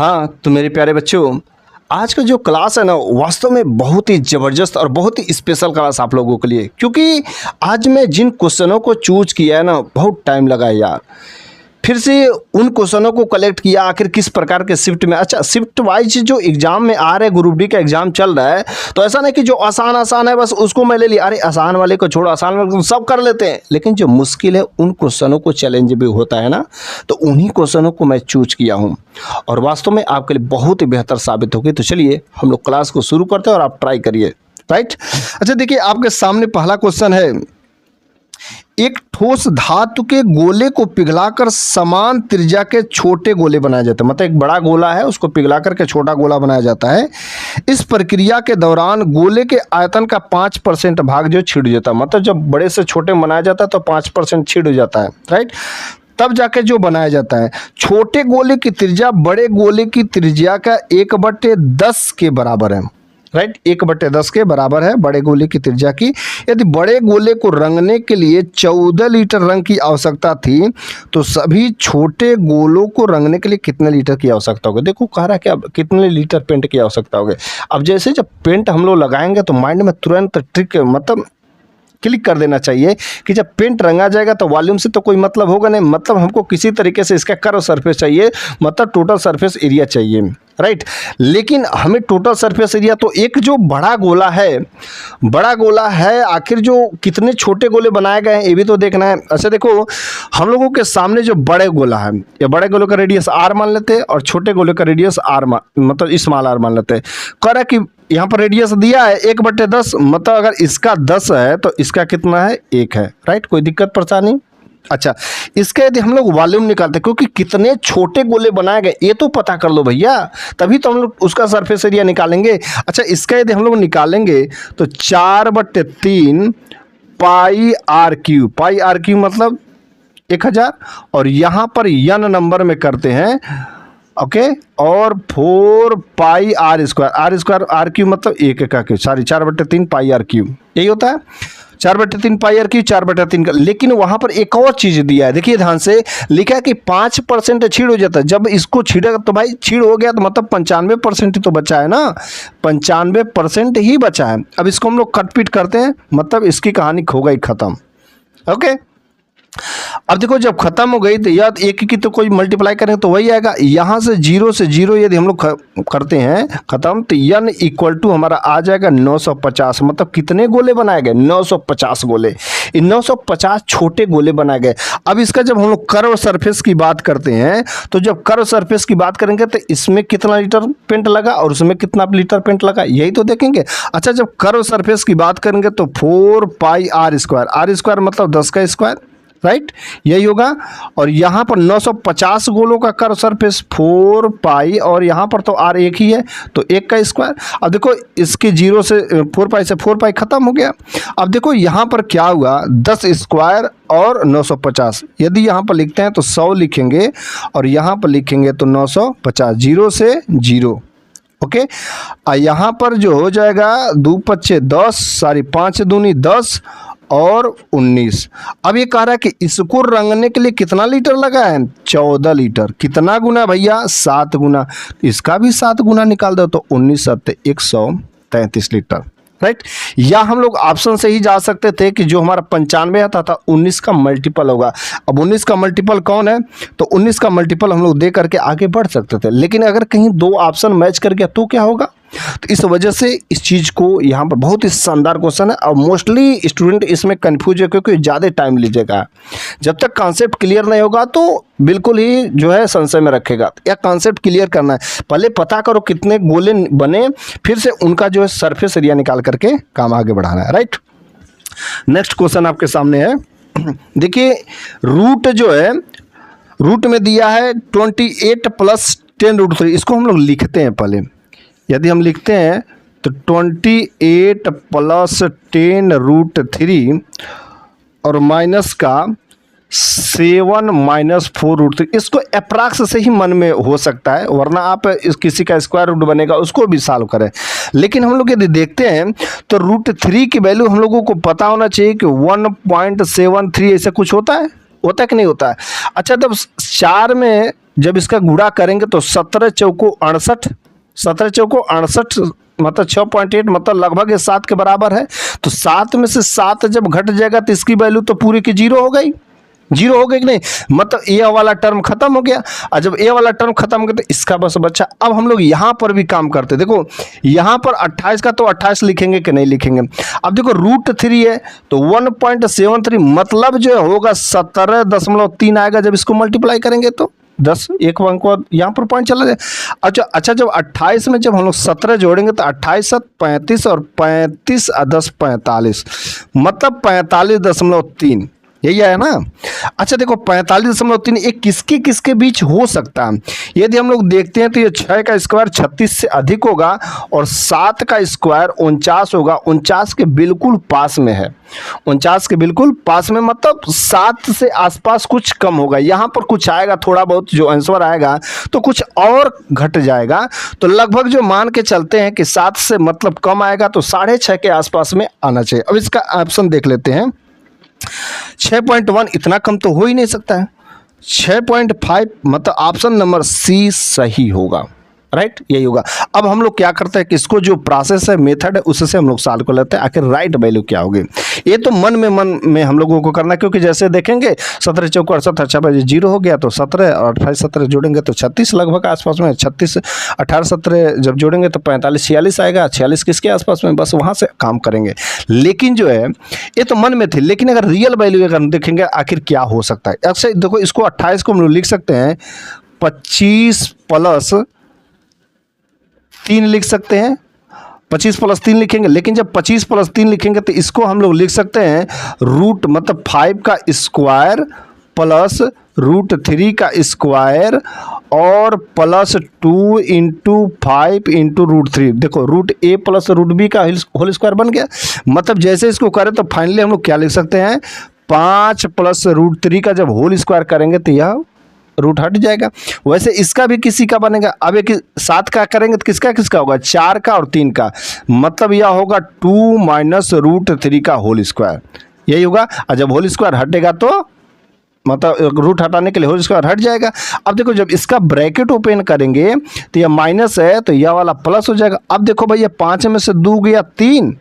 हाँ, तो मेरे प्यारे बच्चों, आज का जो क्लास है ना वास्तव में बहुत ही ज़बरदस्त और बहुत ही स्पेशल क्लास आप लोगों के लिए, क्योंकि आज मैं जिन क्वेश्चनों को चूज किया है ना बहुत टाइम लगा है यार। फिर से उन क्वेश्चनों को कलेक्ट किया, आखिर किस प्रकार के शिफ्ट में, अच्छा शिफ्ट वाइज जो एग्जाम में आ रहे, ग्रुप डी का एग्जाम चल रहा है, तो ऐसा नहीं कि जो आसान आसान है बस उसको मैं ले लिया, अरे आसान वाले को छोड़ो, आसान वाले को सब कर लेते हैं, लेकिन जो मुश्किल है उन क्वेश्चनों को चैलेंज भी होता है ना, तो उन्हीं क्वेश्चनों को मैं चूज किया हूँ और वास्तव में आपके लिए बहुत ही बेहतर साबित होगी। तो चलिए हम लोग क्लास को शुरू करते हैं और आप ट्राई करिए, राइट। अच्छा देखिए, आपके सामने पहला क्वेश्चन है, एक ठोस धातु के गोले को पिघलाकर समान त्रिज्या के छोटे गोले बनाए जाते हैं। मतलब एक बड़ा गोला है उसको पिघलाकर के छोटा गोला बनाया जाता है। इस प्रक्रिया के दौरान गोले के आयतन का 5% भाग जो छिड़ जाता है, मतलब जब बड़े से छोटे बनाया जाता है तो 5% छिड़ जाता है, राइट। तब जाके जो बनाया जाता है। छोटे गोले की त्रिज्या बड़े गोले की त्रिज्या का 1/10 के बराबर है, राइट। 1/10 के बराबर है बड़े गोले की त्रिज्या की। यदि बड़े गोले को रंगने के लिए 14 लीटर रंग की आवश्यकता थी, तो सभी छोटे गोलों को रंगने के लिए कितने लीटर की आवश्यकता होगी। देखो कह रहा है कि अब कितने लीटर पेंट की आवश्यकता होगी। अब जैसे जब पेंट हम लोग लगाएंगे तो माइंड में तुरंत ट्रिक मतलब क्लिक कर देना चाहिए कि जब पेंट रंगा जाएगा तो वॉल्यूम से तो कोई मतलब होगा नहीं, मतलब हमको किसी तरीके से इसका कर्व सरफेस चाहिए, मतलब टोटल सरफेस एरिया चाहिए, राइट। लेकिन हमें टोटल सरफेस एरिया तो एक जो बड़ा गोला है आखिर जो कितने छोटे गोले बनाए गए हैं ये भी तो देखना है। अच्छा देखो, हम लोगों के सामने जो बड़े गोला है, या बड़े गोले का रेडियस r मान लेते हैं और छोटे गोले का रेडियस मतलब स्मॉल r मान लेते हैं। कह रहा है कि यहाँ पर रेडियस दिया है 1/10, मतलब अगर इसका 10 है तो इसका कितना है 1 है, राइट। कोई दिक्कत परेशानी। अच्छा, इसके यदि हम लोग वॉल्यूम निकालते हैं, क्योंकि कितने छोटे गोले बनाए गए ये तो पता कर लो भैया, तभी तो हम लोग उसका सरफेस एरिया निकालेंगे। अच्छा, इसका यदि हम लोग निकालेंगे तो 4/3 पाई आर क्यू मतलब 1000, और यहाँ पर n नंबर में करते हैं, ओके, और 4 pi r square r cube मतलब 1 का cube, sorry 4/3 pi r cube, यही होता है 4/3 पाई आर क्यू 4/3 का। लेकिन वहां पर एक और चीज दिया है, देखिए ध्यान से, लिखा है कि 5% छीड़ हो जाता है। जब इसको छीड़ेगा तो भाई छीड़ हो गया तो मतलब 95% ही तो बचा है ना, 95% ही बचा है। अब इसको हम लोग कट पीट करते हैं, मतलब इसकी कहानी हो गई खत्म, ओके। अब देखो जब खत्म हो गई तो याद एक की तो कोई मल्टीप्लाई करेंगे तो वही आएगा। यहाँ से 0 से 0 यदि हम लोग करते हैं खत्म, तो n इक्वल टू हमारा आ जाएगा 950। मतलब कितने गोले बनाए गए 950 गोले, इन 950 छोटे गोले बनाए गए। अब इसका जब हम लोग कर्व सरफेस की बात करते हैं, तो जब कर्व सरफेस की बात करेंगे तो इसमें कितना लीटर पेंट लगा और उसमें कितना लीटर पेंट लगा, यही तो देखेंगे। अच्छा, जब कर्व सरफेस की बात करेंगे तो 4 पाई आर स्क्वायर मतलब 10 का स्क्वायर, राइट, यही होगा। और यहाँ पर 950 गोलों का कर्व सरफेस 4 पाई, और यहाँ पर तो r एक ही है तो 1 का स्क्वायर। अब देखो इसके 0 से 4 पाई से 4 पाई खत्म हो गया। अब देखो यहाँ पर क्या हुआ, 10 स्क्वायर और 950, यदि यहाँ पर लिखते हैं तो 100 लिखेंगे और यहाँ पर लिखेंगे तो 950, 0 से 0, ओके। यहाँ पर जो हो जाएगा 2 पच्चे 10, सॉरी 5 दूनी 10 और 19। अब ये कह रहा है कि इसको रंगने के लिए कितना लीटर लगा है 14 लीटर। कितना गुना भैया 7 गुना, इसका भी 7 गुना निकाल दो तो 19 7 133 लीटर, राइट। या हम लोग ऑप्शन से ही जा सकते थे कि जो हमारा 95 आता था 19 का मल्टीपल होगा। अब 19 का मल्टीपल कौन है, तो 19 का मल्टीपल हम लोग दे करके आगे बढ़ सकते थे। लेकिन अगर कहीं 2 ऑप्शन मैच कर गया तो क्या होगा, तो इस वजह से इस चीज़ को यहाँ पर बहुत ही शानदार क्वेश्चन है और मोस्टली स्टूडेंट इसमें कंफ्यूज है, क्योंकि ज़्यादा टाइम लीजिएगा। जब तक कॉन्सेप्ट क्लियर नहीं होगा तो बिल्कुल ही जो है संशय में रखेगा। या कॉन्सेप्ट क्लियर करना है, पहले पता करो कितने गोले बने, फिर से उनका जो है सरफेस एरिया निकाल करके काम आगे बढ़ाना है, राइट। नेक्स्ट क्वेश्चन आपके सामने है, देखिए रूट जो है, रूट में दिया है 28 + 10√3। इसको हम लोग लिखते हैं पहले, यदि हम लिखते हैं तो 28 + 10√3 और माइनस का 7 - 4√3। इसको अप्रॉक्स से ही मन में हो सकता है, वरना आप किसी का स्क्वायर रूट बनेगा उसको भी सॉल्व करें। लेकिन हम लोग यदि देखते हैं तो √3 की वैल्यू हम लोगों को पता होना चाहिए कि 1.73 ऐसा कुछ होता है, होता है कि नहीं होता है। अच्छा, जब 4 में जब इसका गुणा करेंगे तो 17 चौको 68, 17 चौको 68 मतलब 6.8 मतलब लगभग ये 7 के बराबर है। तो 7 में से 7 जब घट जाएगा तो इसकी वैल्यू तो पूरी की 0 हो गई, 0 हो गई कि नहीं, मतलब ए वाला टर्म खत्म हो गया। और जब ए वाला टर्म खत्म हो गया तो इसका बस बच्चा। अब हम लोग यहाँ पर भी काम करते, देखो यहाँ पर 28 का तो 28 लिखेंगे कि नहीं लिखेंगे। अब देखो √3 है तो 1.73 मतलब जो होगा 17.3 आएगा जब इसको मल्टीप्लाई करेंगे तो 10 एक अंक को यहाँ पर पॉइंट चला जाए। अच्छा जब 28 में जब हम लोग 17 जोड़ेंगे तो 28 7 35 और 35 10 45 मतलब 45.3, यही है ना। अच्छा देखो 45.3 एक किसके किसके बीच हो सकता है। यदि हम लोग देखते हैं तो ये 6 का स्क्वायर 36 से अधिक होगा और 7 का स्क्वायर 49 होगा, 49 के बिल्कुल पास में है, 49 के बिल्कुल पास में मतलब 7 से आसपास कुछ कम होगा। यहाँ पर कुछ आएगा थोड़ा बहुत जो आंसर आएगा तो कुछ और घट जाएगा। तो लगभग जो मान के चलते हैं कि 7 से मतलब कम आएगा तो 6.5 के आसपास में आना चाहिए। अब इसका ऑप्शन देख लेते हैं। 6.1 इतना कम तो हो ही नहीं सकता है। 6.5 मतलब ऑप्शन नंबर सी सही होगा, राइट, यही होगा। अब हम लोग क्या करते हैं कि इसको जो प्रोसेस है, मेथड है, उससे हम लोग सॉल्व कर लेते हैं आखिर राइट वैल्यू क्या होगी। ये तो मन में हम लोगों को करना है, क्योंकि जैसे देखेंगे 17 चौको 68, अच्छा भाई 0 हो गया तो 17 और 28 17 जोड़ेंगे तो 36 लगभग आसपास में, 36 18 17 जब जोड़ेंगे तो 45 46 आएगा, 46 किसके आसपास में, बस वहाँ से काम करेंगे। लेकिन जो है ये तो मन में थे, लेकिन अगर रियल वैल्यू अगर देखेंगे आखिर क्या हो सकता है। अच्छा देखो इसको 28 को हम लोग लिख सकते हैं 25 प्लस 3 लिख सकते हैं, 25 प्लस 3 लिखेंगे। लेकिन जब 25 प्लस 3 लिखेंगे तो इसको हम लोग लिख सकते हैं रूट मतलब 5 का स्क्वायर प्लस √3 का स्क्वायर और प्लस 2 इंटू 5 इंटू √3। देखो √a प्लस √b का होल स्क्वायर बन गया। मतलब जैसे इसको करें तो फाइनली हम लोग क्या लिख सकते हैं, 5 प्लस √3 का जब होल स्क्वायर करेंगे तो यह रूट हट जाएगा। वैसे इसका भी किसी का बनेगा। अब एक 7 का करेंगे तो किसका किसका होगा, 4 का और 3 का, मतलब यह होगा 2 माइनस √3 का होल स्क्वायर, यही होगा। और जब होल स्क्वायर हटेगा तो मतलब रूट हटाने के लिए होल स्क्वायर हट जाएगा। अब देखो जब इसका ब्रैकेट ओपन करेंगे तो यह माइनस है तो यह वाला प्लस हो जाएगा। अब देखो भैया 5 में से 2 गया 3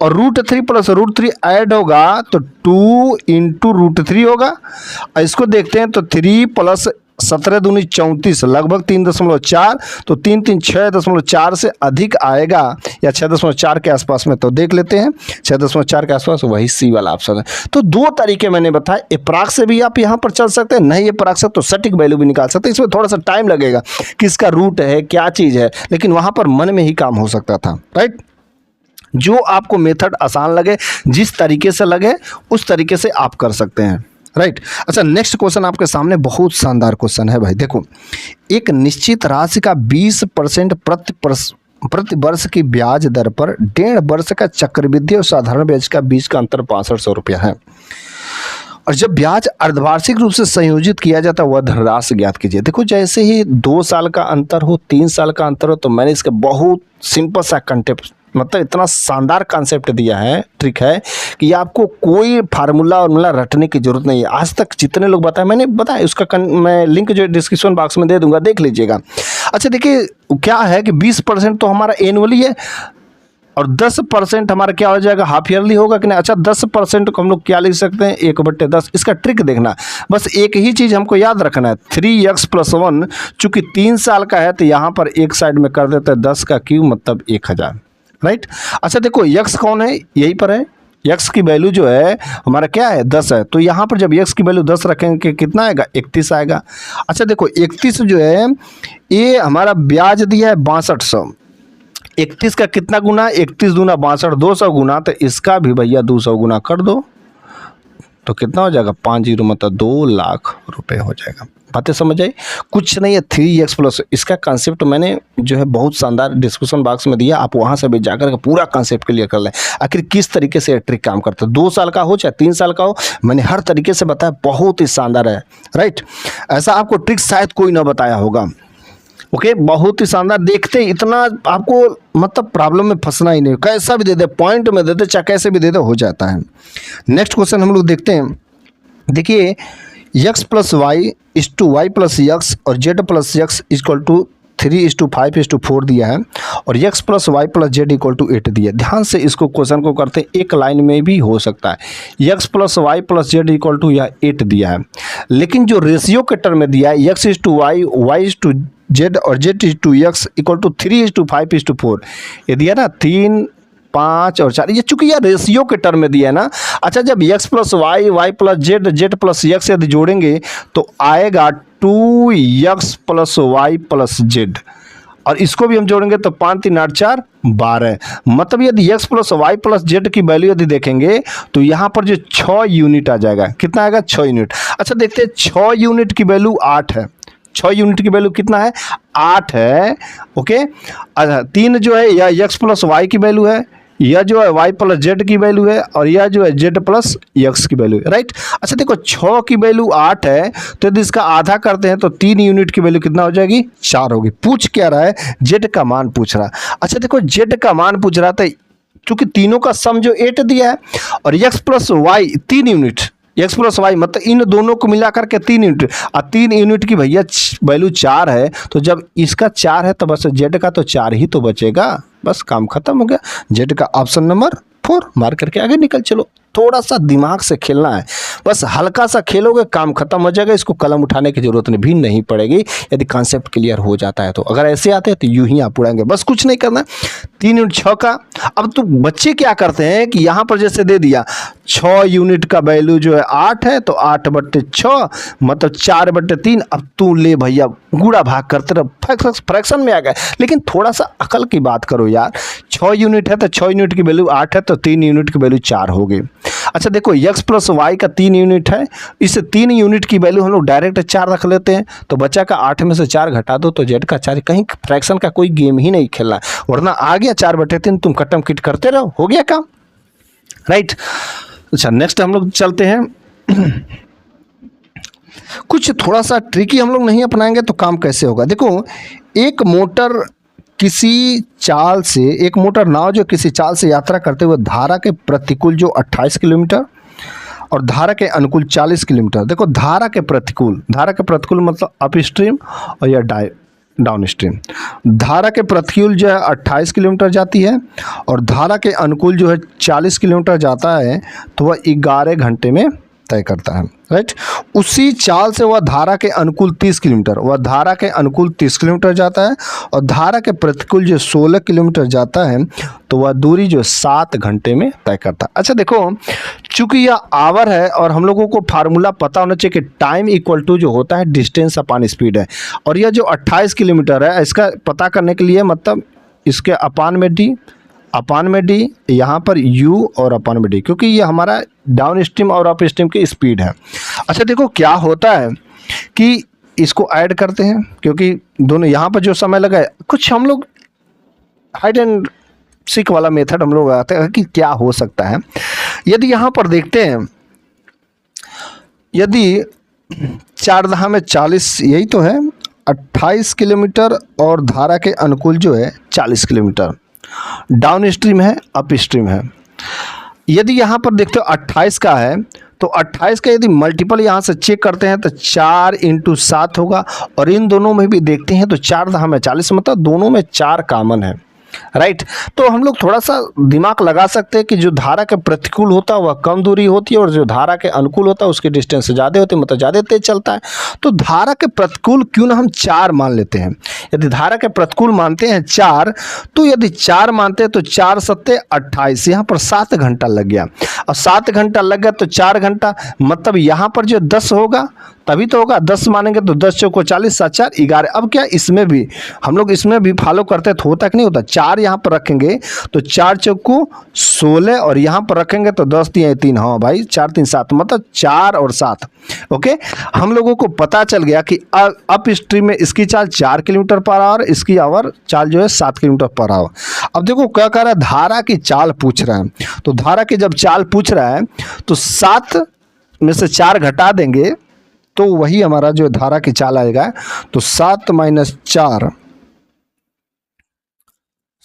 और √3 प्लस √3 ऐड होगा तो 2 इंटू √3 होगा। और इसको देखते हैं तो 3 प्लस 17 दूनी 34 लगभग 3.4 तो 3 3 6.4 से अधिक आएगा या 6.4 के आसपास में। तो देख लेते हैं 6.4 के आसपास, वही सी वाला ऑप्शन है। तो 2 तरीके मैंने बताया, एप्राक्स से भी आप यहाँ पर चल सकते हैं, नहीं एप्राक्स से तो सटीक वैल्यू भी निकाल सकते हैं। इसमें थोड़ा सा टाइम लगेगा किसका रूट है क्या चीज़ है, लेकिन वहाँ पर मन में ही काम हो सकता था, राइट। जो आपको मेथड आसान लगे, जिस तरीके से लगे उस तरीके से आप कर सकते हैं, राइट। अच्छा नेक्स्ट क्वेश्चन आपके सामने बहुत शानदार क्वेश्चन है भाई। देखो एक निश्चित राशि का 20% प्रति वर्ष की ब्याज दर पर 1.5 वर्ष का चक्रवृद्धि और साधारण ब्याज का बीच का अंतर 6500 रुपया है। और जब ब्याज अर्धवार्षिक रूप से संयोजित किया जाता है वह धनराशि ज्ञात कीजिए। देखो जैसे ही 2 साल का अंतर हो, 3 साल का अंतर हो, तो मैंने इसका बहुत सिंपल सा कंसेप्ट मतलब इतना शानदार कॉन्सेप्ट दिया है, ट्रिक है कि आपको कोई फार्मूला और रटने की जरूरत नहीं है। आज तक जितने लोग बताए मैंने बताया, उसका मैं लिंक जो डिस्क्रिप्शन बॉक्स में दे दूंगा, देख लीजिएगा। अच्छा देखिए क्या है कि 20% तो हमारा एनुअली है और 10% हमारा क्या हो जाएगा, हाफ ईयरली होगा कि नहीं। अच्छा 10% को हम लोग क्या लिख सकते हैं, 1/10। इसका ट्रिक देखना, बस एक ही चीज़ हमको याद रखना है, 3x + 1 चूँकि 3 साल का है तो यहाँ पर एक साइड में कर देते हैं 10 का क्यूब मतलब 1000, राइट। अच्छा देखो x कौन है, यहीं पर है, x की वैल्यू जो है हमारा क्या है 10 है, तो यहाँ पर जब x की वैल्यू 10 रखेंगे कितना आएगा 31 आएगा। अच्छा देखो 31 जो है ये हमारा ब्याज दिया है 6200, 31 का कितना गुना, 31 दूना 62, 200 गुना, तो इसका भी भैया 200 गुना कर दो तो कितना हो जाएगा 50 मतलब 2 लाख रुपए हो जाएगा। बातें समझ आई, कुछ नहीं है 3x प्लस। इसका कॉन्सेप्ट मैंने जो है बहुत शानदार डिस्क्रिप्शन बॉक्स में दिया, आप वहां से भी जाकर के पूरा कॉन्सेप्ट क्लियर कर लें आखिर किस तरीके से ट्रिक काम करता है। 2 साल का हो चाहे 3 साल का हो, मैंने हर तरीके से बताया, बहुत ही शानदार है, राइट। ऐसा आपको ट्रिक शायद कोई ना बताया होगा, ओके बहुत ही शानदार। देखते इतना आपको मतलब प्रॉब्लम में फंसना ही नहीं, कैसा भी दे दे, पॉइंट में दे दे, चाहे कैसे भी दे दे, हो जाता है। नेक्स्ट क्वेश्चन हम लोग देखते हैं। देखिए x plus y is to y plus x और z plus x equal to 3:5:4 दिया है और x plus y plus z equal to 8 दिया है। ध्यान से इसको क्वेश्चन को करते हैं, एक लाइन में भी हो सकता है। x plus y plus z equal to यह 8 दिया है, लेकिन जो रेशियो के टर्म में दिया है x is to y, y is to z और z is to x equal to 3:5:4, ये दिया ना 3, 5 और 4, ये चूंकि यह रेशियो के टर्म में दिया है ना। अच्छा, जब x plus y, y plus z, z plus x यदि जोड़ेंगे तो आएगा 2x plus y plus Z, और इसको भी हम जोड़ेंगे तो 5 3 8 4 12। मतलब यदि x plus y plus z की वैल्यू यदि देखेंगे तो यहाँ पर जो 6 यूनिट आ जाएगा। कितना आएगा? 6 यूनिट। अच्छा देखते हैं, 6 यूनिट की वैल्यू 8 है। 6 यूनिट की वैल्यू कितना है? 8 है। ओके, अच्छा 3 जो है यह x प्लस वाई की वैल्यू है, यह जो है y प्लस जेड की वैल्यू है और यह जो है z प्लस एक्स की वैल्यू है। राइट। अच्छा देखो, 6 की वैल्यू 8 है तो यदि इसका आधा करते हैं तो 3 यूनिट की वैल्यू कितना हो जाएगी? 4 होगी। पूछ क्या रहा है? z का मान पूछ रहा है। अच्छा देखो, z का मान पूछ रहा था, क्योंकि तीनों का सम जो 8 दिया है और x plus y 3 unit, x plus y मतलब इन दोनों को मिला करके 3 यूनिट, और 3 यूनिट की भैया वैल्यू 4 है, तो जब इसका 4 है तो बस जेड का तो 4 ही तो बचेगा। बस काम खत्म हो गया। जेड का ऑप्शन नंबर 4 मार करके आगे निकल चलो। थोड़ा सा दिमाग से खेलना है, बस हल्का सा खेलोगे काम खत्म हो जाएगा। इसको कलम उठाने की जरूरत भी नहीं पड़ेगी यदि कॉन्सेप्ट क्लियर हो जाता है तो। अगर ऐसे आते हैं तो यूं ही आप उड़ाएंगे, बस कुछ नहीं करना। 3 यूनिट 6 का। अब तो बच्चे क्या करते हैं कि यहाँ पर जैसे दे दिया 6 यूनिट का वैल्यू जो है 8 है तो 8/6 मतलब 4/3। अब तू ले भैया गुड़ा भाग करते रहो, फ्रैक्शन में आ गए। लेकिन थोड़ा सा अकल की बात करो यार। 6 यूनिट है तो 6 यूनिट की वैल्यू 8 है तो 3 यूनिट की वैल्यू 4 होगी। अच्छा देखो, x प्लस वाई का 3 यूनिट है, इस 3 यूनिट की वैल्यू हम लोग डायरेक्ट 4 रख लेते हैं, तो बच्चा का 8 में से 4 घटा दो तो जेड का 4। कहीं फ्रैक्शन का कोई गेम ही नहीं खेलना, वरना आ गया 4/3, तुम कटम किट करते रहो, हो गया काम। राइट। अच्छा नेक्स्ट हम लोग चलते हैं। कुछ थोड़ा सा ट्रिकी हम लोग नहीं अपनाएंगे तो काम कैसे होगा। देखो, एक मोटर नाव जो किसी चाल से यात्रा करते हुए धारा के प्रतिकूल जो 28 किलोमीटर और धारा के अनुकूल 40 किलोमीटर। देखो, धारा के प्रतिकूल मतलब अप स्ट्रीम और या डाउन स्ट्रीम। धारा के प्रतिकूल जो है 28 किलोमीटर जाती है और धारा के अनुकूल जो है 40 किलोमीटर जाता है, तो वह 11 घंटे में तय करता है। राइट। उसी चाल से वह धारा के अनुकूल 30 किलोमीटर जाता है और धारा के प्रतिकूल जो 16 किलोमीटर जाता है, तो वह दूरी जो 7 घंटे में तय करता है। अच्छा देखो, चूंकि यह आवर है और हम लोगों को फार्मूला पता होना चाहिए कि टाइम इक्वल टू जो होता है डिस्टेंस अपॉन स्पीड है, और यह जो 28 किलोमीटर है इसका पता करने के लिए मतलब इसके अपान में डी, यहाँ पर u और अपान में डी, क्योंकि ये हमारा डाउन स्ट्रीम और अप स्ट्रीम की स्पीड है। अच्छा देखो, क्या होता है कि इसको ऐड करते हैं, क्योंकि दोनों यहाँ पर जो समय लगा है, कुछ हम लोग हाइड एंड सीक वाला मेथड हम लोग आते हैं कि क्या हो सकता है। यदि यहाँ पर देखते हैं, यदि 4 दहा में 40, यही तो है 28 किलोमीटर और धारा के अनुकूल जो है 40 किलोमीटर, डाउन स्ट्रीम है अप स्ट्रीम है। यदि यहाँ पर देखते हो 28 का है तो 28 का यदि मल्टीपल यहाँ से चेक करते हैं तो 4 × 7 होगा, और इन दोनों में भी देखते हैं तो 4 दहा में 40 मतलब दोनों में 4 कॉमन है। राइट। तो हम लोग थोड़ा सा दिमाग लगा सकते हैं कि जो धारा के प्रतिकूल होता है वह कम दूरी होती है और जो धारा के अनुकूल होता है उसकी डिस्टेंस ज़्यादा होती है, मतलब ज़्यादा तेज चलता है। तो धारा के प्रतिकूल क्यों ना हम 4 मान लेते हैं। यदि धारा के प्रतिकूल मानते हैं 4, तो यदि 4 मानते हैं तो 4 सत्ते 28, यहाँ पर 7 घंटा लग गया, और 7 घंटा लग गया तो 4 घंटा मतलब यहाँ पर जो 10 होगा तभी तो होगा। 10 मानेंगे तो 10 चौको 40, 7 4 11। अब क्या इसमें भी हम लोग इसमें भी फॉलो करते हैं तो होता कि नहीं होता। 4 यहाँ पर रखेंगे तो 4 चौको 16 और यहाँ पर रखेंगे तो 10 3 3, हाँ भाई 4 3 7 मतलब 4 और 7। ओके, हम लोगों को पता चल गया कि अप स्ट्रीम में इसकी चाल 4 किलोमीटर पर आवर, इसकी आवर चाल जो है 7 किलोमीटर पर आवर। अब देखो क्या कह रहा है, धारा की चाल पूछ रहा है, तो धारा की जब चाल पूछ रहा है तो 7 में से 4 घटा देंगे तो वही हमारा जो धारा की चाल आएगा। तो 7 - 4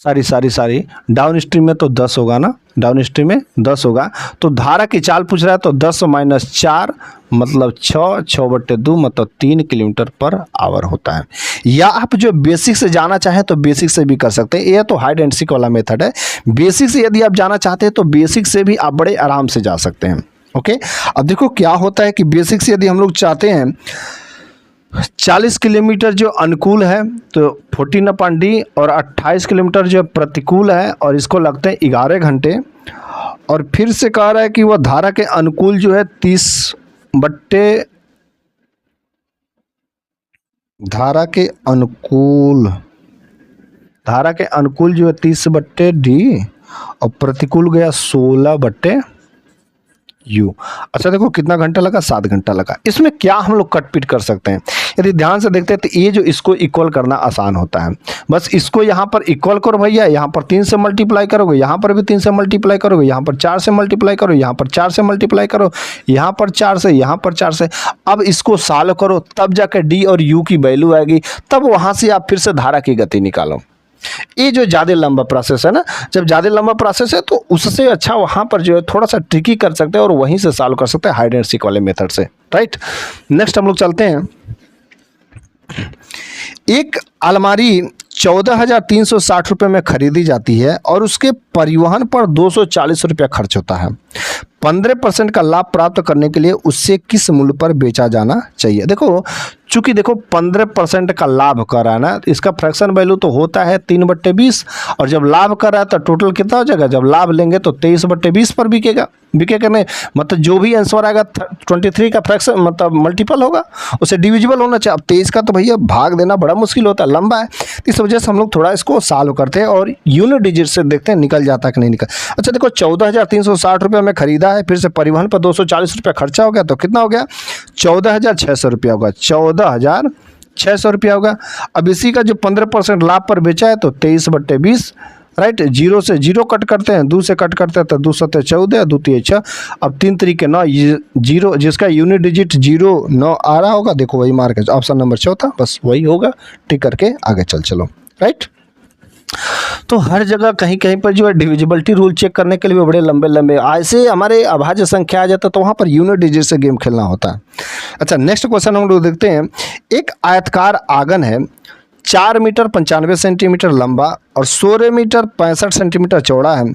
सारी डाउन स्ट्रीम में तो 10 होगा ना, डाउन स्ट्रीम में 10 होगा। तो धारा की चाल पूछ रहा है तो 10 माइनस 4 मतलब 6/2 मतलब 3 किलोमीटर पर आवर होता है। या आप जो बेसिक से जाना चाहें तो बेसिक से भी कर सकते हैं, यह तो हाइड एंड सीक वाला मेथड है। बेसिक से यदि आप जाना चाहते हैं तो बेसिक से भी आप बड़े आराम से जा सकते हैं। ओके, अब देखो क्या होता है कि बेसिक से यदि हम लोग चाहते हैं 40 किलोमीटर जो अनुकूल है तो 14/d और 28 किलोमीटर जो प्रतिकूल है और इसको लगते हैं 11 घंटे। और फिर से कह रहा है कि वह धारा के अनुकूल जो है 30 बट्टे धारा के अनुकूल जो है 30/d और प्रतिकूल गया 16/u। अच्छा देखो कितना घंटा लगा, 7 घंटा लगा। इसमें क्या हम लोग कटपिट कर सकते हैं, यदि ध्यान से देखते हैं तो ये जो इसको इक्वल करना आसान होता है। बस इसको यहाँ पर इक्वल करो भैया, यहाँ पर 3 से मल्टीप्लाई करोगे, यहाँ पर भी 3 से मल्टीप्लाई करोगे, यहाँ पर 4 से मल्टीप्लाई करो, यहाँ पर 4 से मल्टीप्लाई करो, यहाँ पर 4 से, यहाँ पर 4 से। अब इसको सॉल्व करो तब जाकर डी और यू की वैल्यू आएगी, तब वहाँ से आप फिर से धारा की गति निकालो। ये जो ज़्यादा लंबा प्रोसेस है ना, जब ज़्यादा लंबा प्रोसेस है तो उससे अच्छा वहाँ पर जो है थोड़ा सा ट्रिकी कर सकते हैं और वहीं से सॉल्व कर सकते हैं हाइड एंड सीक वाले मेथड से, राइट। नेक्स्ट हम लोग चलते हैं। एक अलमारी 14,360 रुपये में खरीदी जाती है और उसके परिवहन पर 240 रुपया खर्च होता है। 15% का लाभ प्राप्त करने के लिए उससे किस मूल्य पर बेचा जाना चाहिए। देखो चूंकि देखो 15% का लाभ कर रहा है ना, इसका फ्रैक्शन वैल्यू तो होता है 3/20 और जब लाभ कर रहा है तो टोटल कितना हो जाएगा, जब लाभ लेंगे तो 23/20 पर बिकेगा नहीं, मतलब जो भी आंसर आएगा 23 का फ्रैक्शन मतलब मल्टीपल होगा, उसे डिविजिबल होना चाहिए। अब 23 का तो भैया भाग देना बड़ा मुश्किल होता है, लंबा है, इस वजह से हम लोग थोड़ा इसको सॉल्व करते हैं और यूनिट डिजिट से देखते हैं निकल जाता है कि नहीं निकल। अच्छा देखो 14,360 रुपये में खरीदा है, फिर से परिवहन पर 240 रुपया खर्चा हो गया तो कितना हो गया, 14,600 रुपया होगा, 14,600 रुपया होगा। अब इसी का जो 15% लाभ पर बेचा है तो 23/20, राइट। 0 से 0 कट करते हैं, 2 से कट करते हैं तो 2 7 14, 2 3 6, अब 3 3 9, 0 जिसका यूनिट डिजिट 0 9 आ रहा होगा, देखो वही मार्क है, ऑप्शन नंबर 4 बस वही होगा, टिक करके आगे चलो, राइट। तो हर जगह कहीं कहीं पर जो है डिविजिबिलिटी रूल चेक करने के लिए भी बड़े लंबे लंबे ऐसे हमारे अभाज्य संख्या आ जाता है तो वहाँ पर यूनिट डिजिट से गेम खेलना होता है। अच्छा नेक्स्ट क्वेश्चन हम लोग देखते हैं। एक आयतकार आंगन है, 4 मीटर 95 सेंटीमीटर लंबा और 16 मीटर 65 सेंटीमीटर चौड़ा है।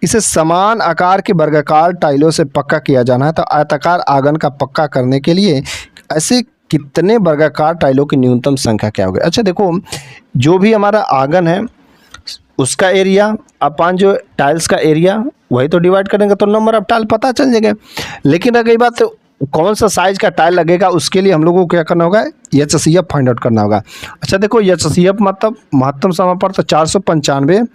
इसे समान आकार के वर्गाकार टाइलों से पक्का किया जाना है। तो आयताकार आंगन का पक्का करने के लिए ऐसे कितने वर्गाकार टाइलों की न्यूनतम संख्या क्या होगी। अच्छा देखो जो भी हमारा आंगन है उसका एरिया अपन जो टाइल्स का एरिया वही तो डिवाइड करेंगे तो नंबर ऑफ टाइल पता चल जाएगा। लेकिन रह गई बात तो कौन सा साइज का टाइल लगेगा, उसके लिए हम लोगों को क्या करना होगा, HCF फाइंड आउट करना होगा। अच्छा देखो HCF मतलब महत्तम समापन तो 495।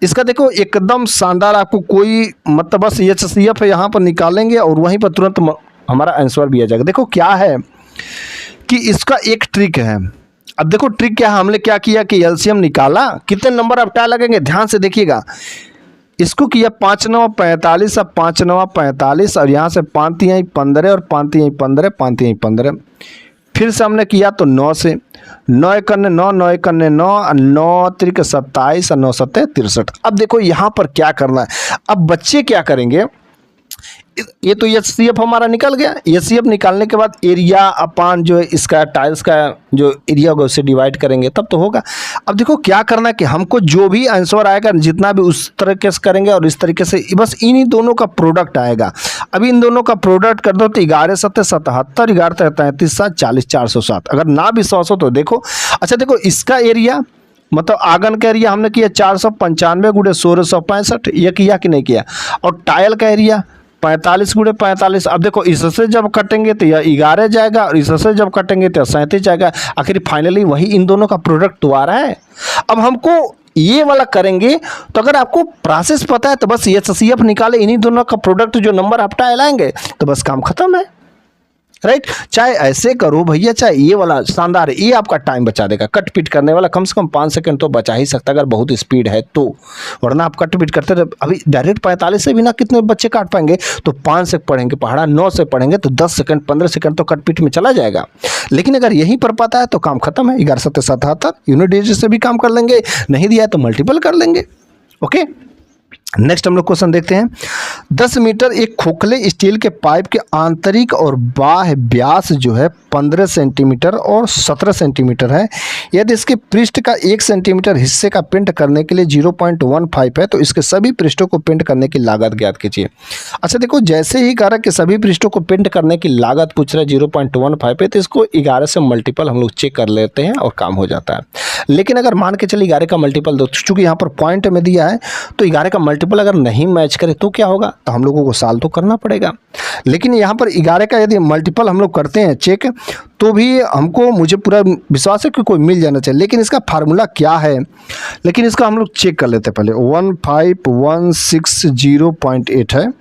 इसका देखो एकदम शानदार, आपको कोई मतलब बस HCF यहाँ पर निकालेंगे और वहीं पर तुरंत हमारा आंसर भी आ जाएगा। देखो क्या है कि इसका एक ट्रिक है। अब देखो ट्रिक क्या है, हमने क्या किया कि LCM निकाला, कितने नंबर ऑफ टाइल लगेंगे ध्यान से देखिएगा। इसको किया 5 9 45, अब 5 9 45 और यहाँ से 5 3 15 और 5 3 15, 5 3 15। फिर से हमने किया तो 9 से 9 1 9 9 1 9 9 3 27 और 9 7 63। अब देखो यहाँ पर क्या करना है, अब बच्चे क्या करेंगे, ये तो HCF हमारा निकल गया। HCF निकालने के बाद एरिया अपान जो है इसका टाइल्स का जो एरिया होगा उससे डिवाइड करेंगे तब तो होगा। अब देखो क्या करना है कि हमको जो भी आंसर आएगा जितना भी उस तरीके से करेंगे और इस तरीके से बस इन्हीं दोनों का प्रोडक्ट आएगा। अभी इन दोनों का प्रोडक्ट कर दो तो 11 7 77, 11 33 7 40 407। अगर ना भी 100 तो देखो। अच्छा देखो इसका एरिया मतलब आंगन का एरिया हमने किया 495 गुणे 1665, ये किया कि नहीं किया। और टाइल का एरिया 45 गुणे 45। अब देखो इससे जब कटेंगे तो यह 11 जाएगा और इससे जब कटेंगे तो 37 जाएगा। आखिर फाइनली वही इन दोनों का प्रोडक्ट तो आ रहा है। अब हमको ये वाला करेंगे तो अगर आपको प्रोसेस पता है तो बस HCF निकाले, इन्हीं दोनों का प्रोडक्ट जो नंबर आप टाइल आएंगे तो बस काम खत्म है। राइट। चाहे ऐसे करो भैया, चाहे ये वाला शानदार है, ये आपका टाइम बचा देगा। कट पीट करने वाला कम से कम 5 सेकंड तो बचा ही सकता है अगर बहुत स्पीड है तो, वरना आप कट पीट करते रहे। अभी डायरेक्ट 45 से भी ना कितने बच्चे काट पाएंगे, तो 5 से पढ़ेंगे पहाड़ा, 9 से पढ़ेंगे तो 10 सेकंड 15 सेकंड तो कट पीट में चला जाएगा। लेकिन अगर यहीं पर पाता है तो काम खत्म है। 11 7 77 यूनिट डिजिट से भी काम कर लेंगे, नहीं दिया है तो मल्टीपल कर लेंगे। ओके, नेक्स्ट हम लोग क्वेश्चन देखते हैं। 10 मीटर एक खोखले स्टील के पाइप के आंतरिक और बाह्य व्यास जो है 15 सेंटीमीटर और 17 सेंटीमीटर है। यदि इसके पृष्ठ का 1 सेंटीमीटर हिस्से का पेंट करने के लिए 0.15 है, तो इसके सभी पृष्ठों को पेंट करने की लागत ज्ञात कीजिए। अच्छा देखो, जैसे ही कहा कि सभी पृष्ठों को पेंट करने की लागत पूछ रहा है 0.15 है, तो इसको 11 से मल्टीपल हम लोग चेक कर लेते हैं और काम हो जाता है। लेकिन अगर मान के चलिए 11 का मल्टीपल दो, चूंकि यहाँ पर पॉइंट में दिया है तो 11 का मल्टीपल अगर नहीं मैच करे तो क्या होगा, तो हम लोगों को साल तो करना पड़ेगा। लेकिन यहाँ पर 11 का यदि मल्टीपल हम लोग करते हैं चेक, तो भी हमको, मुझे पूरा विश्वास है कि कोई मिल जाना चाहिए। लेकिन इसका फार्मूला क्या है, लेकिन इसका हम लोग चेक कर लेते हैं पहले। 15160.8 है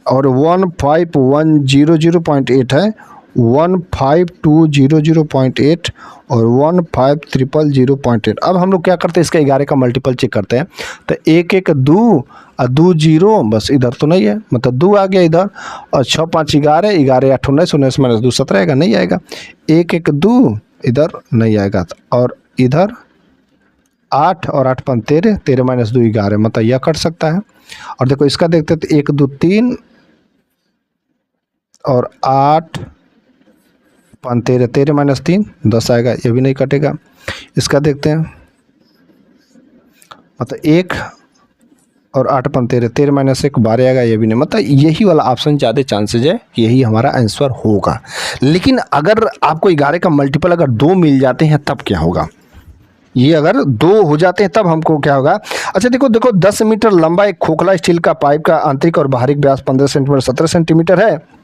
और 15100.8 है, 15200.8 और 15300.8। अब हम लोग क्या करते हैं, इसका 11 का मल्टीपल चेक करते हैं। तो 1 1 2 और 2 0, बस इधर तो नहीं है, मतलब 2 आ गया इधर, और 6 5 11, 11 8 19, 19 माइनस 2 17 आएगा, नहीं आएगा। 1 1 2 इधर नहीं आएगा, और इधर 8 और 8 5 13, 13 माइनस 2 11, मतलब यह कट सकता है। और देखो इसका देखते तो 1 2 3 और 8 5 13, 13 माइनस 3 10 आएगा, ये भी नहीं कटेगा। इसका देखते हैं, मतलब 1 और 8 5 13, 13 माइनस 1 12 आएगा, ये भी नहीं। मतलब यही वाला ऑप्शन ज़्यादा चांसेज है कि यही हमारा आंसर होगा। लेकिन अगर आपको 11 का मल्टीपल अगर 2 मिल जाते हैं तब क्या होगा, ये अगर 2 हो जाते हैं तब हमको क्या होगा। अच्छा देखो 10 मीटर लंबा एक खोखला स्टील का पाइप का आंतरिक और बाहरी व्यास 15 सेंटीमीटर 17 सेंटीमीटर है।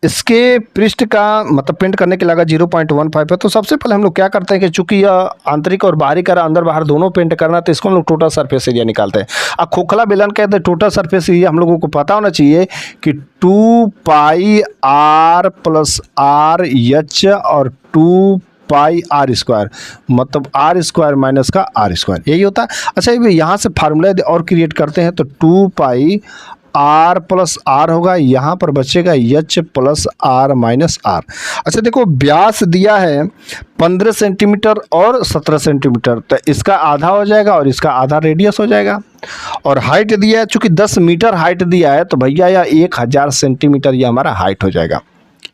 इसके पृष्ठ का मतलब पेंट करने की लागत 0.15 है। तो सबसे पहले हम लोग क्या करते हैं कि चूंकि यह आंतरिक और बाहरी का अंदर बाहर दोनों पेंट करना, तो इसको हम लोग टोटल सरफेस एरिया निकालते हैं। अब खोखला बेलन कहते हैं टोटल सरफेस एरिया हम लोगों को पता होना चाहिए कि 2 पाई r प्लस r h और 2 पाई r स्क्वायर, मतलब r स्क्वायर माइनस का r स्क्वायर, यही होता है। अच्छा यहाँ से फार्मूला और क्रिएट करते हैं, तो 2 पाई r प्लस r होगा, यहाँ पर बचेगा h plus r minus r। अच्छा देखो व्यास दिया है 15 सेंटीमीटर और 17 सेंटीमीटर, तो इसका आधा हो जाएगा और इसका आधा रेडियस हो जाएगा। और हाइट दिया है, चूंकि 10 मीटर हाइट दिया है, तो भैया यह 1000 सेंटीमीटर ये हमारा हाइट हो जाएगा।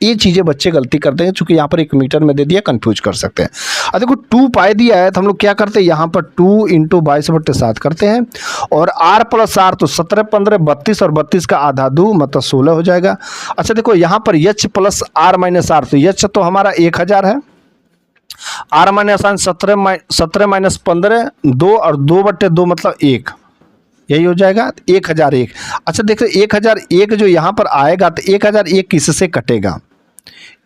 ये चीज़ें बच्चे गलती करते हैं, चूंकि यहाँ पर 1 मीटर में दे दिया, कंफ्यूज कर सकते हैं। अब देखो 2 पाई दिया है, तो हम लोग क्या करते हैं, यहाँ पर 2 × 22/7 करते हैं, और r प्लस r तो 17 15 32, और 32 का आधा 2 मतलब 16 हो जाएगा। अच्छा देखो यहाँ पर h plus r minus r, तो h तो हमारा 1000 है, r माइनस r 17 माइनस 15 2, और 2/2 मतलब 1, यही हो जाएगा 1001। अच्छा देखो 1001 जो यहाँ पर आएगा, तो 1001 किससे कटेगा,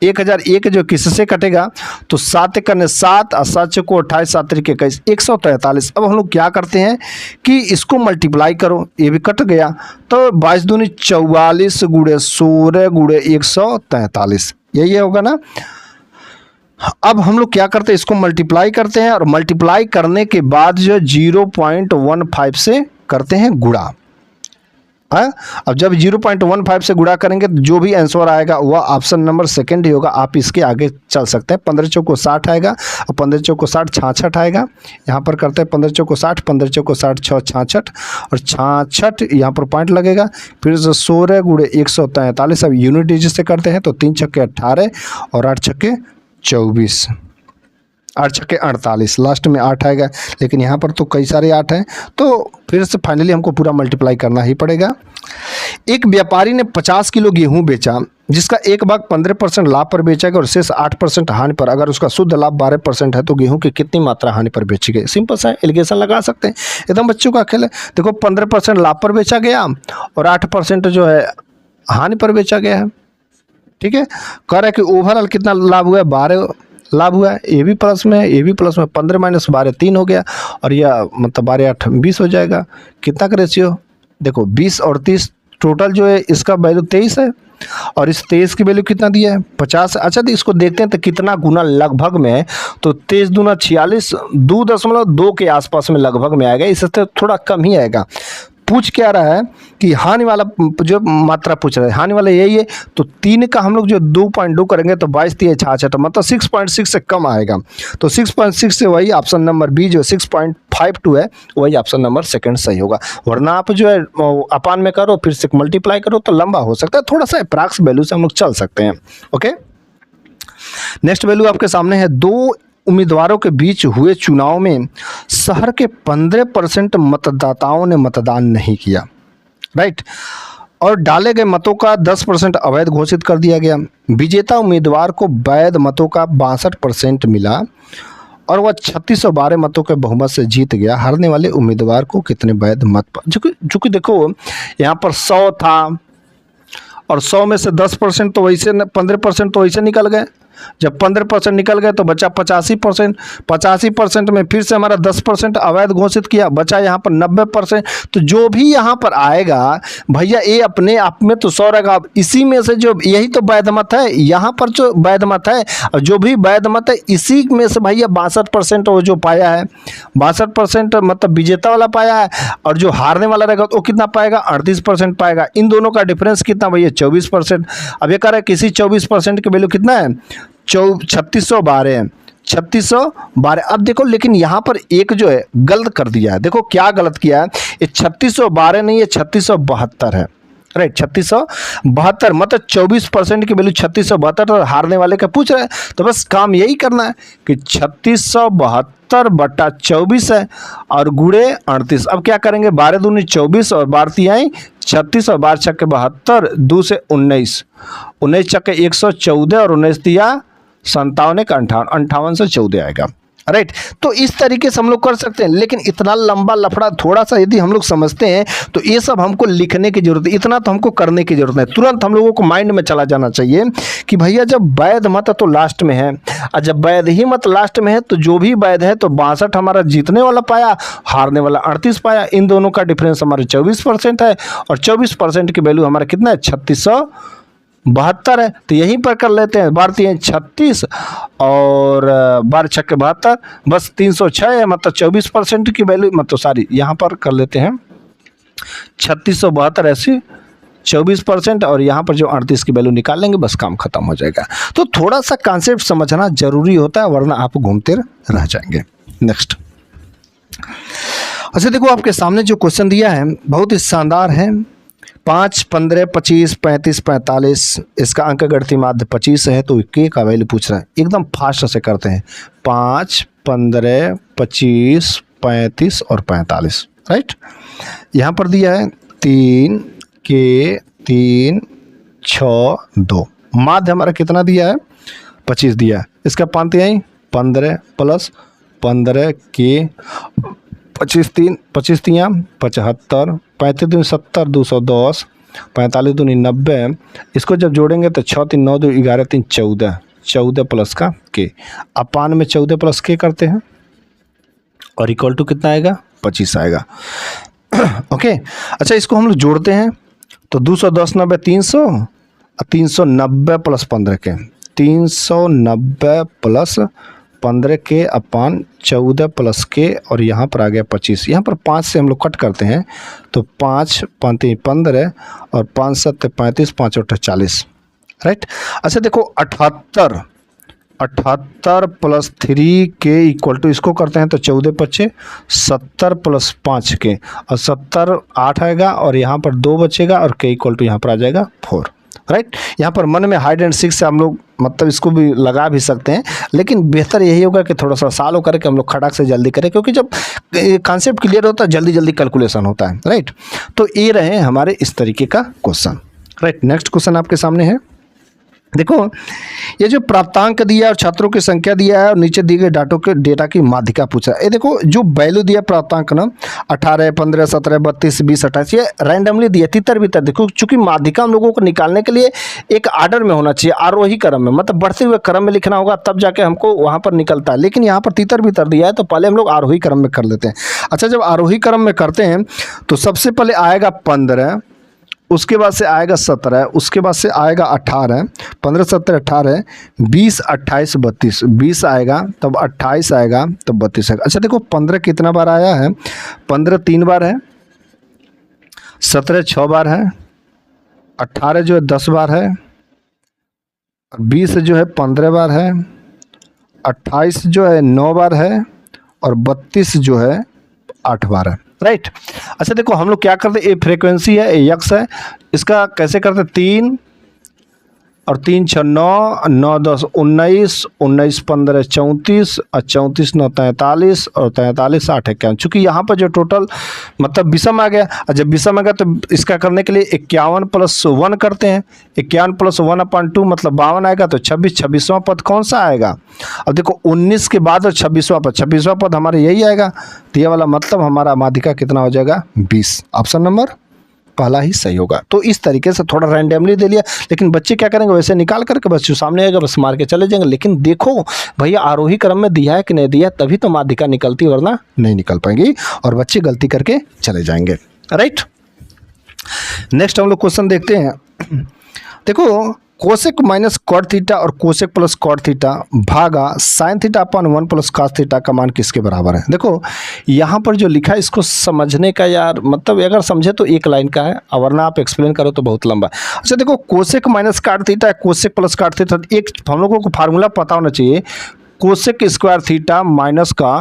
1001 जो किससे कटेगा, तो 7 करने 7 और 7 को 28 7 तरीके 143। अब हम लोग क्या करते हैं कि इसको मल्टीप्लाई करो, ये भी कट गया, तो 22 दूनी 44 × 16 × 143, यही होगा ना। अब हम लोग क्या करते हैं, इसको मल्टीप्लाई करते हैं, और मल्टीप्लाई करने के बाद जो 0.15 से करते हैं गुणा। अब जब 0.15 से गुणा करेंगे तो जो भी आंसर आएगा वह ऑप्शन नंबर सेकंड ही होगा। आप इसके आगे चल सकते हैं। 15 चौको 60 आएगा, और 15 चौको 60 66 आएगा। यहाँ पर करते हैं 15 चौको 60, 15 चौको 60 6 66, और 66 यहाँ पर पॉइंट लगेगा। फिर से 16 × 143। अब यूनिट डिजिट से करते हैं, तो 3 छक्के 18 और 8 छक्के 24, 8 छक्के 48, लास्ट में 8 आएगा। लेकिन यहाँ पर तो कई सारे 8 हैं, तो फिर से फाइनली हमको पूरा मल्टीप्लाई करना ही पड़ेगा। एक व्यापारी ने 50 किलो गेहूं बेचा, जिसका एक भाग 15% लाभ पर बेचा गया और शेष 8% हानि पर। अगर उसका शुद्ध लाभ 12% है, तो गेहूं की कितनी मात्रा हानि पर बेची गई। सिंपल सा एलिगेशन लगा सकते हैं, एकदम बच्चों का खेल है। देखो 15% लाभ पर बेचा गया और 8% जो है हानि पर बेचा गया है। ठीक है, कह रहा है कि ओवरऑल कितना लाभ हुआ है, 12 लाभ हुआ है। ए भी प्लस में है, ए भी प्लस में, 15 माइनस 12 3 हो गया, और यह मतलब 12 8 20 हो जाएगा। कितना का रेशियो देखो, 20 और 30 टोटल जो है इसका वैल्यू 23 है और इस 23 की वैल्यू कितना दिया है 50। अच्छा, तो इसको देखते हैं तो कितना गुना लगभग में है, तो 23 दूना 46, 2.2 के आसपास में लगभग में आएगा, इससे तो थोड़ा कम ही आएगा। पूछ क्या रहा है कि हानि वाला जो मात्रा पूछ रहा है, हानि वाला यही है, तो 3 का हम लोग जो 2.2 करेंगे तो 22 3 66, मतलब 6.6 से कम आएगा। तो 6.6 से वही ऑप्शन नंबर बी जो 6.52 है वही ऑप्शन नंबर सेकंड सही होगा। वरना आप जो है अपान में करो फिर से मल्टीप्लाई करो तो लंबा हो सकता है, थोड़ा सा अप्रॉक्स वैल्यू से हम लोग चल सकते हैं। ओके, नेक्स्ट वैल्यू आपके सामने है, 2 उम्मीदवारों के बीच हुए चुनाव में शहर के 15% मतदाताओं ने मतदान नहीं किया, राइट, और डाले गए मतों का 10% अवैध घोषित कर दिया गया। विजेता उम्मीदवार को वैध मतों का 62% मिला और वह 3612 मतों के बहुमत से जीत गया। हारने वाले उम्मीदवार को कितने वैध मत, जो कि देखो यहाँ पर 100 था और 100 में से 10% तो वैसे 15% तो वैसे निकल गए। जब 15% निकल गए तो बचा 85%। 85% में फिर से हमारा 10% अवैध घोषित किया, बचा यहाँ पर 90%। तो जो भी यहाँ पर आएगा भैया ये अपने आप में तो 100 रहेगा। अब इसी में से जो यही तो वैध मत है, यहाँ पर जो वैध मत है और जो भी वैध मत है इसी में से भैया 62% वो जो पाया है, 62% मतलब विजेता वाला पाया है, और जो हारने वाला रहेगा वो कितना पाएगा 38% पाएगा। इन दोनों का डिफरेंस कितना भैया 24%। अब ये कह रहा है किसी 24% की वैल्यू कितना है 3612 है, 3612। अब देखो लेकिन यहाँ पर एक जो है गलत कर दिया है, देखो क्या गलत किया है, ये 3612 नहीं है 3672 है, राइट, 3672 मतलब 24% की वैल्यू 3672 और हारने वाले का पूछ रहा है। तो बस काम यही करना है कि 3672/24 है और गुणे 38। अब क्या करेंगे 12 दूनी 24 और 12 तिहाई 36 और 12 छक्के 72, 2 से 19, 19 छक्के 114 और 19 तिया 57 एक 58, 58 से 14 आएगा, राइट। तो इस तरीके से हम लोग कर सकते हैं, लेकिन इतना लंबा लफड़ा थोड़ा सा यदि हम लोग समझते हैं तो ये सब हमको लिखने की जरूरत है, इतना तो हमको करने की जरूरत है। तुरंत हम लोगों को माइंड में चला जाना चाहिए कि भैया जब वैध मत तो लास्ट में है और जब वैध ही मत लास्ट में है तो जो भी वैध है तो 62 हमारा जीतने वाला पाया, हारने वाला 38 पाया। इन दोनों का डिफरेंस हमारे 24% है और 24% की वैल्यू हमारा कितना है 3672 है। तो यहीं पर कर लेते हैं, 12 36 और 12 छक्के 72, बस 306 है, मतलब 24% की वैल्यू, मतलब सॉरी यहाँ पर कर लेते हैं 3672 ऐसी 24% और यहाँ पर जो 38 की वैल्यू निकाल लेंगे बस काम खत्म हो जाएगा। तो थोड़ा सा कॉन्सेप्ट समझना जरूरी होता है वरना आप घूमते रह जाएंगे। नेक्स्ट, अच्छा देखो आपके सामने जो क्वेश्चन दिया है बहुत ही शानदार है। 5, 15, 25, 35, 45, इसका अंक गणितीय माध्य 25 है, तो के का वैल्यू पूछ रहा है। एकदम फास्ट से करते हैं, 5, 15, 25, 35 और 45, राइट। यहाँ पर दिया है 3 के 3 6 2, माध्य हमारा कितना दिया है 25 दिया है। इसका 5 तिहाई 15 प्लस 15 के 25 3 25 तिया 75, 35 दूनी 70, 210, 45 दूनी 90। इसको जब जोड़ेंगे तो 6 3 9 2 11 3 14, 14 प्लस का के, अपान में 14 प्लस के करते हैं और इक्वल टू कितना आएगा 25 आएगा। ओके, अच्छा इसको हम लोग जोड़ते हैं तो 210 90 300 और 390 प्लस 15 के, 390 प्लस 15 के अपान 14 प्लस के और यहाँ पर आ गया 25। यहाँ पर 5 से हम लोग कट करते हैं तो 5 5 15 और 5 7 35, 5 8 40, राइट। अच्छा देखो 78 प्लस 3 के इक्वल टू, इसको करते हैं तो 14 बचे 70 प्लस 5 के और 70 8 आएगा और यहाँ पर 2 बचेगा और के इक्वल टू यहाँ पर आ जाएगा 4, राइट। यहाँ पर मन में हाइड एंड सीक से हम लोग मतलब इसको भी लगा भी सकते हैं, लेकिन बेहतर यही होगा कि थोड़ा सा साल होकर के हम लोग खड़ाक से जल्दी करें, क्योंकि जब कॉन्सेप्ट क्लियर होता है जल्दी जल्दी कैलकुलेशन होता है, राइट। तो ये रहे हमारे इस तरीके का क्वेश्चन, राइट। नेक्स्ट क्वेश्चन आपके सामने है, देखो ये जो प्राप्तांक दिया और छात्रों की संख्या दिया है और नीचे दिए गए डेटा की माध्यिका पूछा है। ये देखो जो वैल्यू दिया प्राप्तांक ना 18, 15, 17, 32, 20, 28 ये रैंडमली दिया तितर बितर। देखो चूंकि माध्यिका हम लोगों को निकालने के लिए एक आर्डर में होना चाहिए, आरोही क्रम में, मतलब बढ़ते हुए क्रम में लिखना होगा तब जाके हमको वहाँ पर निकलता है, लेकिन यहाँ पर तितर बितर दिया है तो पहले हम लोग आरोही क्रम में कर लेते हैं। अच्छा जब आरोही क्रम में करते हैं तो सबसे पहले आएगा 15, उसके बाद से आएगा 17, उसके बाद से आएगा 18, 15 17 18, 20 28 32, 20 आएगा तब 28 आएगा तब 32 आएगा। अच्छा देखो 15 कितना बार आया है, 15 3 बार है, 17 6 बार है, 18 जो है 10 बार है, 20 जो है 15 बार है, 28 जो है 9 बार है और 32 जो है 8 बार है। राइट। अच्छा देखो हम लोग क्या करते हैं, ये फ्रीक्वेंसी है, ये यक्स है, इसका कैसे करते, 3 और 3 6 9, 9 10 19, 19 15 34 और 34 9 43 और 43 8 51। चूँकि यहाँ पर जो टोटल मतलब विषम आ गया, और जब विषम आ गया तो इसका करने के लिए 51 + 1 करते हैं, 51 + 1/2 मतलब 52 आएगा, तो 26 26वां पद कौन सा आएगा। अब देखो 19 के बाद और 26वां पद हमारा यही आएगा, तो ये वाला मतलब हमारा माध्यिका कितना हो जाएगा 20। ऑप्शन नंबर पहला ही सही होगा। तो इस तरीके से थोड़ा रैंडमली दे लिया, लेकिन बच्चे क्या करेंगे वैसे निकाल करके बस जो सामने आएगा बस मार के चले जाएंगे। लेकिन देखो भैया आरोही क्रम में दिया है कि नहीं दिया, तभी तो माध्यिका निकलती, वरना नहीं निकल पाएंगी और बच्चे गलती करके चले जाएंगे। राइट। नेक्स्ट हम लोग क्वेश्चन देखते हैं। देखो कोसेक माइनस कॉट थीटा और कोसेक प्लस कॉट थीटा भागा साइन थीटा अपन 1 + cos थीटा का मान किसके बराबर है। देखो यहाँ पर जो लिखा है इसको समझने का यार मतलब अगर समझे तो एक लाइन का है, और वरना आप एक्सप्लेन करो तो बहुत लंबा है। अच्छा देखो cosec minus cot theta, cosec plus cot theta, एक हम लोगों को फार्मूला पता होना चाहिए, कोसेक स्क्वायर थीटा माइनस का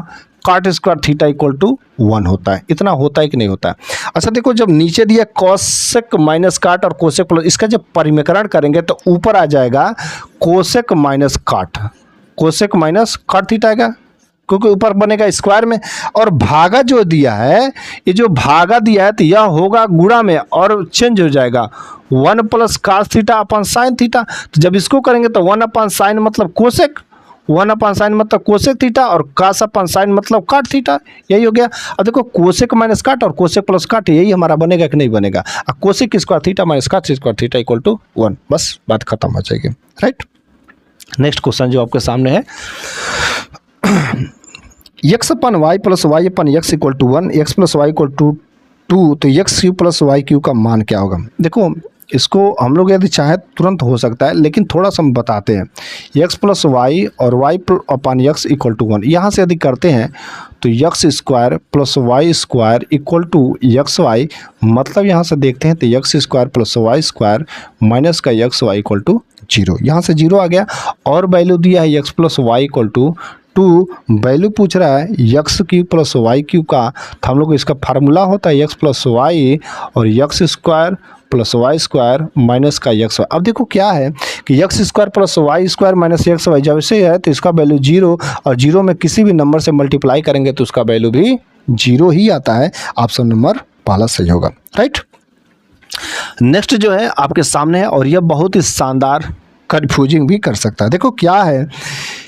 कॉट स्क्वायर थीटा = 1 होता है। इतना होता है कि नहीं होता है। अच्छा देखो जब नीचे दिया कोसेक माइनस कॉट और कोसेक प्लस, इसका जब परिमेकरण करेंगे तो ऊपर आ जाएगा cosec minus cot, cosec minus cot theta आएगा क्योंकि ऊपर बनेगा स्क्वायर में, और भागा जो दिया है, ये जो भागा दिया है तो यह होगा गुणा में और चेंज हो जाएगा 1 + cos थीटा अपन साइन थीटा। तो जब इसको करेंगे तो 1/sin मतलब कोसेक, 1/sin मतलब कोसेक थीटा और cos/sin मतलब कॉट थीटा, यही हो गया। अब देखो कोसेक माइनस कॉट और कोसेक प्लस कॉट यही हमारा बनेगा कि नहीं बनेगा, और cosec square theta minus cot square theta = 1, बस बात खत्म हो जाएगी। राइट। नेक्स्ट क्वेश्चन जो आपके सामने है, x/y + y/x = 1, x + y = 2, तो x³ + y³ का मान क्या होगा। देखो इसको हम लोग यदि चाहे तुरंत हो सकता है, लेकिन थोड़ा सा हम बताते हैं। x + y और y/x = 1, यहाँ से यदि करते हैं तो x² + y² = xy, मतलब यहाँ से देखते हैं तो x² + y² माइनस का xy = 0, यहाँ से 0 आ गया। और वैल्यू दिया है x + y = 2, वैल्यू पूछ रहा है x³ + y³ का, तो हम लोग इसका फार्मूला होता है x + y और x² + y² माइनस का xy। अब देखो क्या है कि x² + y² माइनस xy जब से है तो इसका वैल्यू 0, और 0 में किसी भी नंबर से मल्टीप्लाई करेंगे तो उसका वैल्यू भी 0 ही आता है। ऑप्शन नंबर पहला सही होगा। राइट। नेक्स्ट जो है आपके सामने है, और यह बहुत ही शानदार कन्फ्यूजिंग भी कर सकता है। देखो क्या है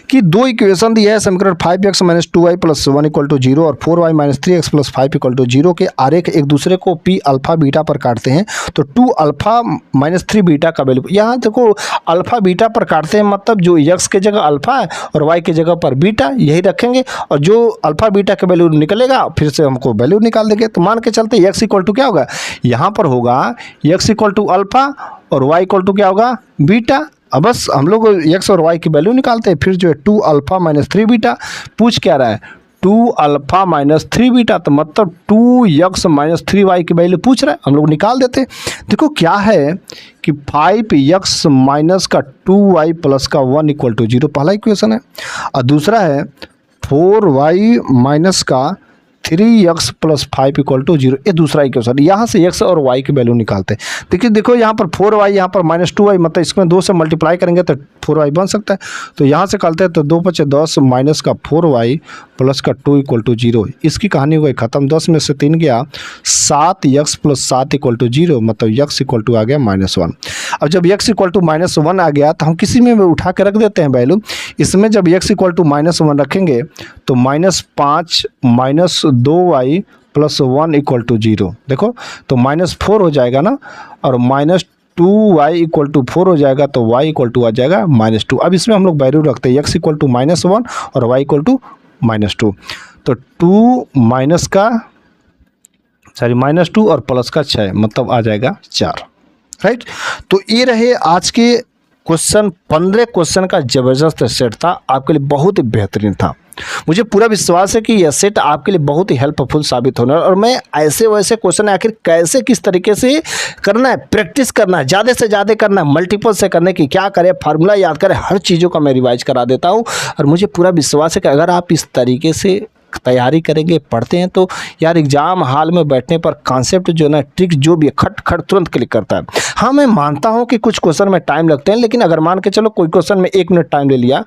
कि दो इक्वेशन दी है, समीकरण 5x - 2y + 1 = 0 और 4y - 3x + 5 = 0 के आरेख एक दूसरे को p अल्फा बीटा पर काटते हैं, तो 2 अल्फा - 3 बीटा का वैल्यू, यहाँ देखो अल्फा बीटा पर काटते हैं मतलब जो x के जगह अल्फा है और y के जगह पर बीटा यही रखेंगे, और जो अल्फा बीटा का वैल्यू निकलेगा फिर से हमको वैल्यू निकाल देंगे। तो मान के चलते x = क्या होगा, यहाँ पर होगा x = अल्फा और y = क्या होगा बीटा। अब बस हम लोग x और y की वैल्यू निकालते हैं, फिर जो है 2 अल्फा - 3 बीटा पूछ क्या रहा है, 2 अल्फा - 3 बीटा, तो मतलब 2x - 3y की वैल्यू पूछ रहा है, हम लोग निकाल देते हैं। देखो क्या है कि 5x माइनस का 2y प्लस का 1 = 0 पहला इक्वेशन है, और दूसरा है 4y माइनस का 3x + 5 = 0, ये दूसरा इक्वेशन। यहाँ से x और y की वैल्यू निकालते हैं। देखिए देखो यहाँ पर 4y, यहाँ पर -2y, मतलब इसमें 2 से मल्टीप्लाई करेंगे तो 4y बन सकता है। तो यहाँ से करते हैं तो 2 × 5 = 10 माइनस का 4y प्लस का 2 = 0। इसकी कहानी हो गई खत्म। 10 में से 3 गया, 7x + 7 = 0, मतलब x = आ गया -1। अब जब x = -1 आ गया तो हम किसी में उठा के रख देते हैं वैल्यू। इसमें जब x = -1 रखेंगे तो -5 - 2y + 1 = 0, देखो तो -4 हो जाएगा ना, और -2y = 4 हो जाएगा, तो y = आ जाएगा -2। अब इसमें हम लोग वैल्यू रखते हैं x = -1 और y = -2, तो 2 -2 और प्लस का 6 मतलब आ जाएगा 4। राइट। तो ये रहे आज के क्वेश्चन। 15 क्वेश्चन का ज़बरदस्त सेट था, आपके लिए बहुत ही बेहतरीन था। मुझे पूरा विश्वास है कि यह सेट आपके लिए बहुत ही हेल्पफुल साबित होने वाला है। और मैं ऐसे वैसे क्वेश्चन आखिर कैसे किस तरीके से करना है, प्रैक्टिस करना है, ज़्यादा से ज़्यादा करना है, मल्टीपल से करने की क्या करें, फार्मूला याद करें, हर चीज़ों का मैं रिवाइज करा देता हूँ। और मुझे पूरा विश्वास है कि अगर आप इस तरीके से तैयारी करेंगे, पढ़ते हैं, तो यार एग्जाम हॉल में बैठने पर कॉन्सेप्ट जो ना, ट्रिक जो भी है, खट खट तुरंत क्लिक करता है। हाँ, मैं मानता हूँ कि कुछ क्वेश्चन में टाइम लगते हैं, लेकिन अगर मान के चलो कोई क्वेश्चन में 1 मिनट टाइम ले लिया,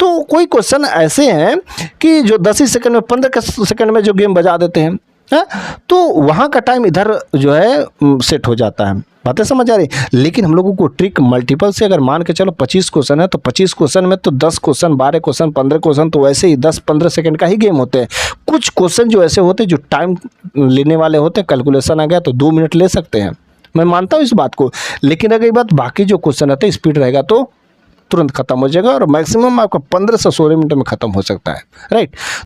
तो कोई क्वेश्चन ऐसे हैं कि जो 10 ही सेकंड में, 15 सेकंड में जो गेम बजा देते हैं, है? तो वहाँ का टाइम इधर जो है सेट हो जाता है। बातें समझ आ रही। लेकिन हम लोगों को ट्रिक मल्टीपल से, अगर मान के चलो 25 क्वेश्चन है, तो 25 क्वेश्चन में तो 10 क्वेश्चन, 12 क्वेश्चन, 15 क्वेश्चन तो वैसे ही 10-15 सेकंड का ही गेम होते हैं। कुछ क्वेश्चन जो ऐसे होते हैं जो टाइम लेने वाले होते हैं, कैलकुलेशन आ गया तो 2 मिनट ले सकते हैं, मैं मानता हूँ इस बात को। लेकिन अगर ये बात बाकी जो क्वेश्चन रहते हैं स्पीड रहेगा तो तुरंत खत्म हो जाएगा, और मैक्सिमम आपका 15 से 16 मिनट में खत्म हो सकता है, राइट।